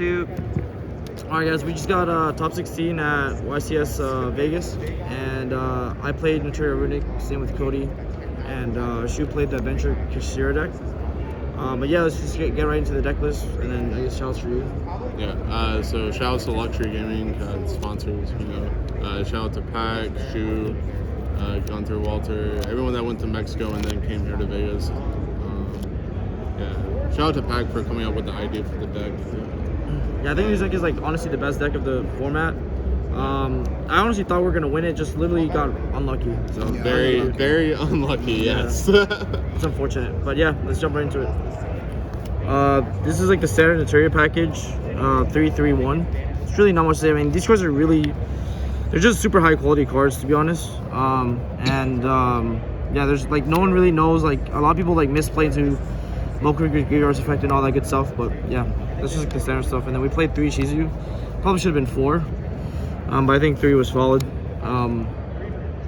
2. Alright guys, we just got top 16 at YCS Vegas, and I played Naturia Runick, same with Koty, and Shu played the Adventure Kashira deck. But yeah, let's just get right into the deck list, and then I guess shoutouts for you. Yeah, so shoutouts to Luxury Gaming, sponsors, you know. Shout out to Pac, Shu, Gunther, Walter, everyone that went to Mexico and then came here to Vegas. Yeah, shout out to Pac for coming up with the idea for the deck. Yeah, I think this deck is like honestly the best deck of the format. I honestly thought we were gonna win it, just literally got unlucky. So yeah, very unlucky. Yes. It's unfortunate, but yeah, let's jump right into it. This is like the standard Naturia package, 3-3-1. It's really not much to say. I mean, these cards are they're just super high quality cards, to be honest. Yeah, there's like no one really knows. Like a lot of people like misplay into Graveyard's effect and all that good stuff, but yeah, that's just like the standard stuff. And then we played 3 Shizu. Probably should have been 4, but I think 3 was solid.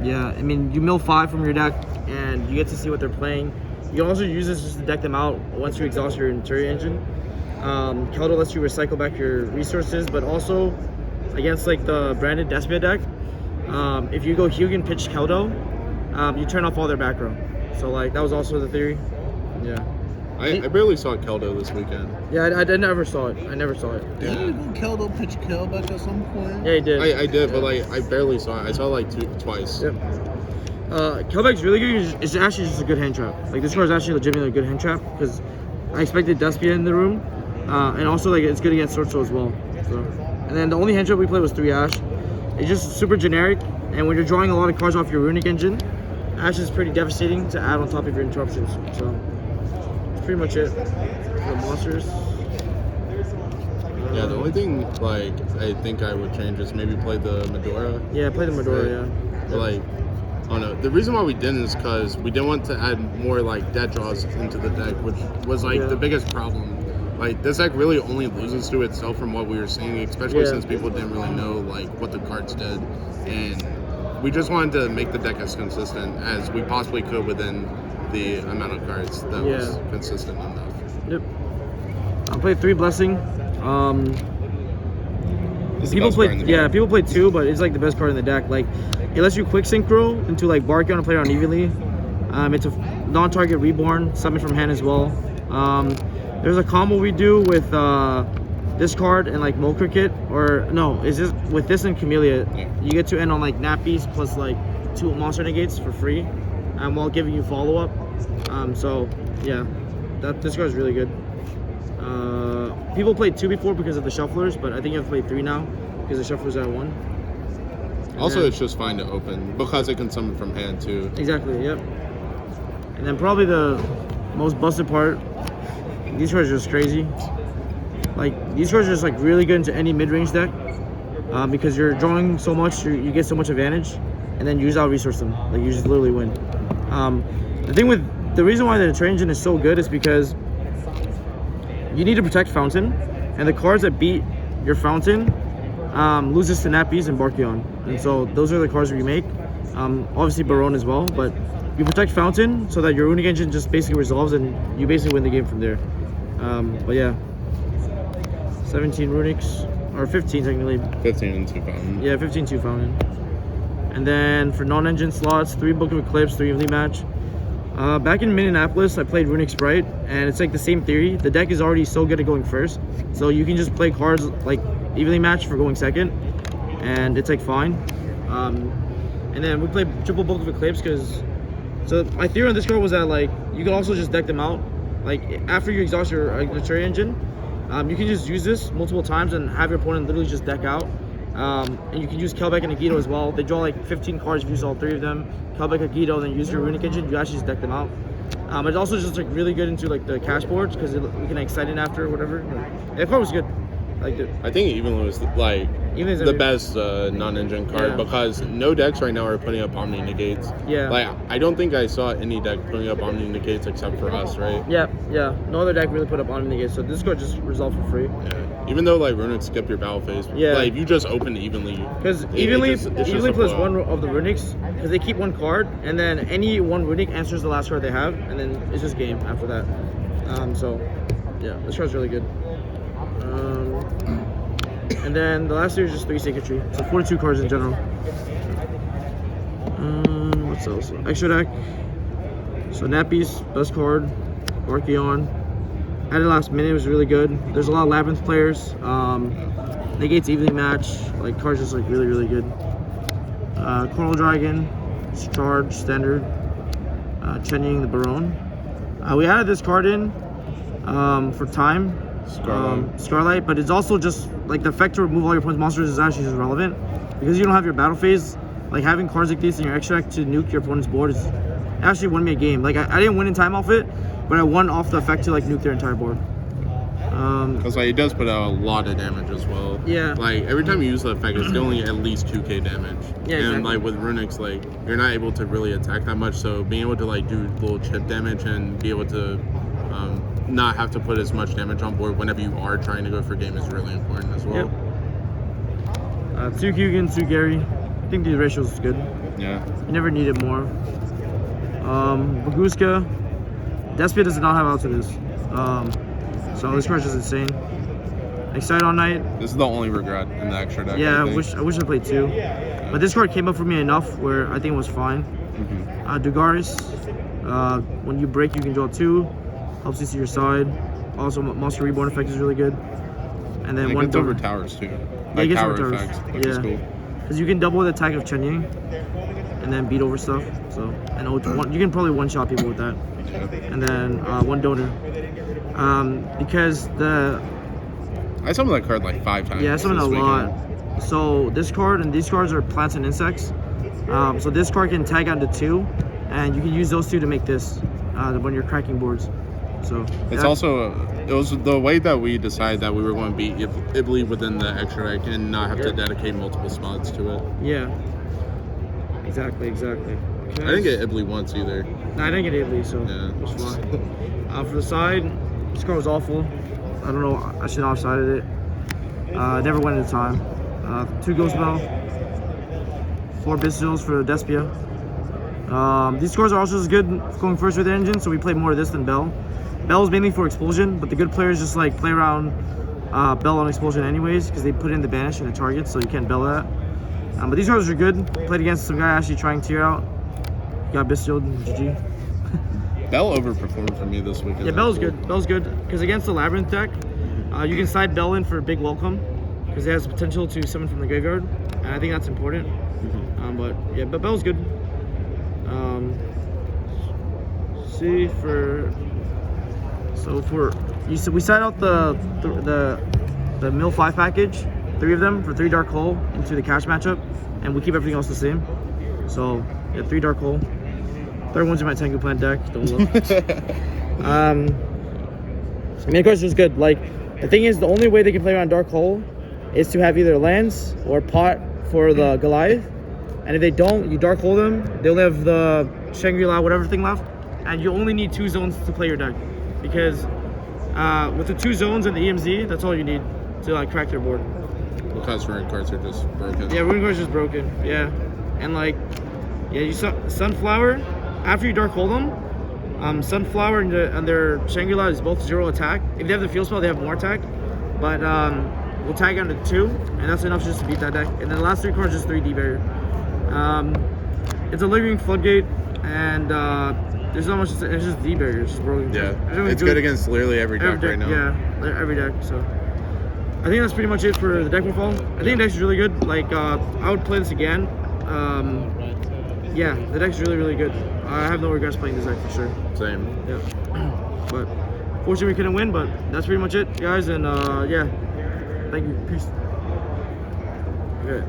Yeah, I mean, you mill 5 from your deck, and you get to see what they're playing. You can also use this just to deck them out once you exhaust your Naturia engine. Keldo lets you recycle back your resources, but also against like the branded Despia deck, if you go Hugin pitch Keldo, you turn off all their back row. So like that was also the theory. Yeah. I barely saw Keldo this weekend. Yeah, I never saw it. I never saw it. Didn't Keldo pitch Kelback at some point? Yeah, he did. I did, but like I barely saw it. I saw it like twice. Yep. Kelback's really good. It's actually just a good hand trap. Like this card is actually legitimately a good hand trap because I expected Despia in the room, and also like it's good against Swordsoul as well. So, and then the only hand trap we played was 3 Ash. It's just super generic, and when you're drawing a lot of cards off your Runick engine, Ash is pretty devastating to add on top of your interruptions. So. Pretty much it for the monsters. Yeah, the only thing like I think I would change is maybe play the Medora. Yeah, play the Medora. Right? Yeah. But like, I don't know. The reason why we didn't is because we didn't want to add more like dead draws into the deck, which was like the biggest problem. Like this deck really only loses to itself from what we were seeing, especially since people didn't really know like what the cards did, and we just wanted to make the deck as consistent as we possibly could within the amount of cards that was consistent enough. Yep. I played 3 Blessing. People played 2, but it's like the best card in the deck. Like it lets you quick synchro into like Barkion and play around evenly. It's a non-target reborn, summon from hand as well. There's a combo we do with this card and like Mo Cricket, or no, is this with this and Camellia? Yeah. You get to end on like Nappies plus like 2 monster negates for free, while giving you follow up. So yeah, this card is really good. People played 2 before because of the shufflers, but I think you have to play 3 now because the shufflers are at 1. Also, it's just fine to open because it can summon from hand too. Exactly. Yep. And then probably the most busted part. These cards are just crazy. Like these cards are just like really good into any mid-range deck because you're drawing so much, you get so much advantage, and then you use out resource them. Like you just literally win. The reason why the Naturia engine is so good is because you need to protect Fountain, and the cards that beat your Fountain loses to Nappies and Barkion, and so those are the cards that you make. Obviously Baron as well, but you protect Fountain so that your Runick engine just basically resolves and you basically win the game from there. But yeah, 17 Runicks, or 15 technically. 15 and 2 Fountain. Yeah, 15 2 Fountain. And then for non-engine slots, 3 Book of Eclipse, 3 Evenly Match. Back in Minneapolis, I played Runick Sprite, and it's like the same theory. The deck is already so good at going first, so you can just play cards like Evenly Match for going second, and it's like fine. And then we played triple Book of Eclipse so my theory on this card was that like you can also just deck them out. Like after you exhaust your Naturia engine, you can just use this multiple times and have your opponent literally just deck out. And you can use Kelbeck and Agito as well. They draw like 15 cards if you use all 3 of them. Kelbeck, Agito, then use your Runick engine. You actually just deck them out. It's also just like really good into like the cash boards because we can excite it after or whatever. Yeah, the card was good. I liked it. I think Evenly was like the best non-engine card because no decks right now are putting up Omni Negates. Yeah. Like I don't think I saw any deck putting up Omni Negates except for us, right? Yeah. No other deck really put up Omni Negates, so this card just resolved for free. Yeah. Even though like Runick skip your battle phase, like if you just open Evenly, because Evenly plays 1 of the Runicks because they keep 1 card, and then any 1 Runick answers the last card they have, and then it's just game after that. So yeah, this card's really good. And then the last three is just 3 Sacred. So 42 cards in general. What's else? Extra deck. So Nappies, best card. Archeon. Added last minute, was really good. There's a lot of Labyrinth players. Negates evenly match. Like cards just like really, really good. Coral Dragon, Charge, Standard. Chenying the Baron. We added this card in for time. Scarlight, but it's also just like the effect to remove all your opponent's monsters is actually just relevant because you don't have your battle phase. Like having cards like these in your extra deck to nuke your opponent's board is actually won me a game. Like I didn't win in time off it, but I won off the effect to like nuke their entire board. Because like it does put out a lot of damage as well. Yeah. Like every time you use the effect, it's only at least 2k damage. Yeah, and exactly. like with Runick's, like you're not able to really attack that much. So being able to like do little chip damage and be able to not have to put as much damage on board whenever you are trying to go for game is really important as well. Yep. 2 Kugan, 2 Gary. I think these ratios is good. Yeah. You never needed more. Baguska. Despia does not have out to this. So this card's just insane. Excite All Night. This is the only regret in the extra deck. Yeah, I wish I played 2. But this card came up for me enough where I think it was fine. Dugaris. When you break, you can draw 2. Helps you see your side. Also, Monster Reborn effect is really good. And then it one gets over towers too. Yeah, Like it gets tower over towers. effects, which is cool. Because you can double the attack of Chenying and then beat over stuff. So you can probably one-shot people with that. And then 1 donor. Because I summoned that card like 5 times. Yeah, I summoned a lot. So this card and these cards are plants and insects. So this card can tag onto 2, and you can use those 2 to make this when you're cracking boards. So it's also it was the way that we decided that we were going to beat Ibli within the extra deck and not have to dedicate multiple spots to it. Yeah. Exactly. I didn't get Ibli once either. No, I didn't get Ibli, so Yeah. it was fine. For the side, this card was awful. I don't know. I should have offsided it. Never went into time. 2 Ghost Bell. 4 Bistils for Despia. These cards are also as good going first with the engine, so we play more of this than Bell. Bell is mainly for Expulsion, but the good players just like play around Bell on Expulsion anyways because they put in the banish and the target, so you can't Bell that. But these cards are good. Played against some guy actually trying tier out. Got Bistilled, GG. Bell overperformed for me this week. Yeah, Bell's good. Bell's good because against the Labyrinth deck, you can side Bell in for a big welcome because it has the potential to summon from the graveyard, and I think that's important. But yeah, but Bell's good. See we side out the Mill 5 package, 3 of them for 3 Dark Hole into the cash matchup, and we keep everything else the same. So yeah, 3 Dark Hole. Third one's in my Tengu Plant deck. Don't look. Main question is good. Like the thing is, the only way they can play around Dark Hole is to have either lands or pot for the Goliath. And if they don't, you Dark Hole them. They'll have the Shangri-La, whatever thing left, and you only need 2 zones to play your deck, because with the 2 zones and the EMZ, that's all you need to like crack their board. Because Runick cards are just broken. Yeah, Runick cards are just broken. Yeah, and like, yeah, you saw Sunflower. After you Dark Hole them, Sunflower and their Shangri-La is both 0 attack. If they have the field spell, they have more attack, but we'll tag on to 2, and that's enough just to beat that deck. And then the last 3 cards is 3D barrier. It's a Living Floodgate, and there's not much. It's just D barrier. It's just broken. Yeah, it's good against literally every deck right now. Yeah, every deck. So I think that's pretty much it for the deck profile. I think the deck's really good. Like I would play this again. Yeah, the deck's really, really good. I have no regrets playing this deck for sure. Same. Yeah. But fortunately we couldn't win, but that's pretty much it, guys. And yeah, thank you. Peace. Okay.